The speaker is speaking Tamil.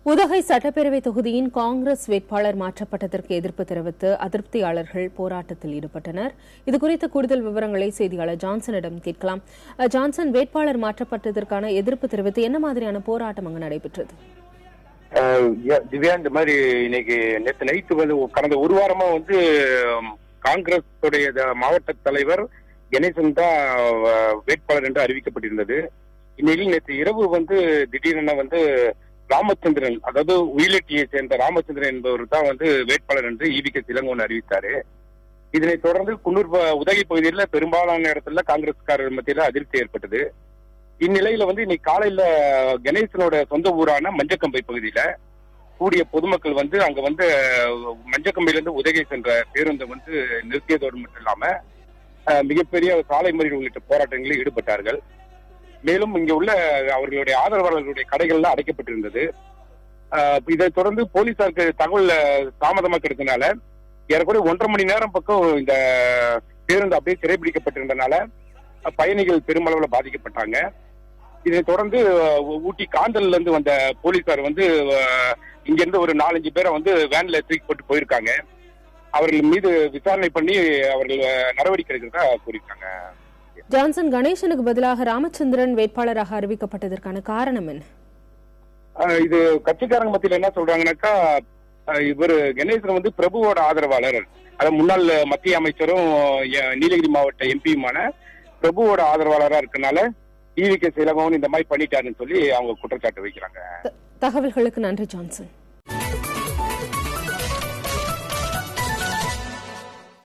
உதகை சட்டப்பேரவை தொகுதியின் காங்கிரஸ் வேட்பாளர் மாற்றப்பட்டதற்கு எதிர்ப்பு தெரிவித்து அதிருப்தியாளர்கள் போராட்டத்தில் ஈடுபட்டனர். இதுகுறித்த கூடுதல் விவரங்களை செய்தியாளர் ஜான்சனிடம் கேட்கலாம். ஜான்சன், வேட்பாளர் மாற்றப்பட்டதற்கான எதிர்ப்பு தெரிவித்து என்ன மாதிரியான போராட்டம் அங்கு நடைபெற்றது? திவ்யா, இந்த மாதிரி இன்னைக்கு நேற்று நைட்டு கடந்த ஒரு வாரமா காங்கிரஸ் மாவட்ட தலைவர் கணேசன் தான் வேட்பாளர் என்று அறிவிக்கப்பட்டிருந்தது. இந்நிலையில் நேற்று இரவு திடீரென ராமச்சந்திரன், அதாவது உயிலட்டியை சேர்ந்த ராமச்சந்திரன் என்பவர் தான் வேட்பாளர் என்று ஈவிகே இளங்கோவன் அறிவித்தாரு. இதனைத் தொடர்ந்து குன்னூர் உதகை பகுதியில் பெரும்பாலான இடத்துல காங்கிரஸ்காரர் மத்தியில் அதிருப்தி ஏற்பட்டது. இந்நிலையில இன்னைக்கு காலையில கணேசனோட சொந்த ஊரான மஞ்சக்கம்பை பகுதியில கூடிய பொதுமக்கள் அங்க மஞ்சக்கம்பையிலிருந்து உதகை சென்ற பேருந்தை நிறுத்தியதோடு மட்டும் இல்லாம மிகப்பெரிய சாலை மறியல் உள்ளிட்ட போராட்டங்களில் ஈடுபட்டார்கள். மேலும் இங்க உள்ள அவர்களுடைய ஆதரவாளர்களுடைய கடைகள்லாம் அடைக்கப்பட்டிருந்தது. இதைத் தொடர்ந்து போலீசாருக்கு தகவல் தாமதமா கிடைத்தனால ஏறக்குறைய 1.5 மணி நேரம் பக்கம் இந்த பேருந்து அப்படியே சிறைபிடிக்கப்பட்டிருந்தனால பயணிகள் பெருமளவுல பாதிக்கப்பட்டாங்க. இதைத் தொடர்ந்து ஊட்டி காந்தல்ல இருந்து வந்த போலீசார் இங்க இருந்து ஒரு 4-5 பேரை வேன்ல தூக்கி போட்டு போயிருக்காங்க. அவர்கள் மீது விசாரணை பண்ணி அவர்கள் நடவடிக்கை எடுக்கிறதா கூறியிருக்காங்க. ஜான்சன், கணேசனுக்கு பதிலாக ராமச்சந்திரன் வேட்பாளராக அறிவிக்கப்பட்டதற்கான காரணம் என்ன? இது கட்சிக்காரங்க மத்தியில் என்ன சொல்றாங்கன்னாக்கா, இவர் கணேசன் பிரபுவோட ஆதரவாளர், அதாவது முன்னாள் மத்திய அமைச்சரும் நீலகிரி மாவட்ட எம்பியுமான பிரபுவோட ஆதரவாளராக இருக்கனால ஈவிகே இளங்கோவன் இந்த மாதிரி பண்ணிட்டாருன்னு சொல்லி அவங்க குற்றச்சாட்டு வைக்கிறாங்க. தகவல்களுக்கு நன்றி ஜான்சன்.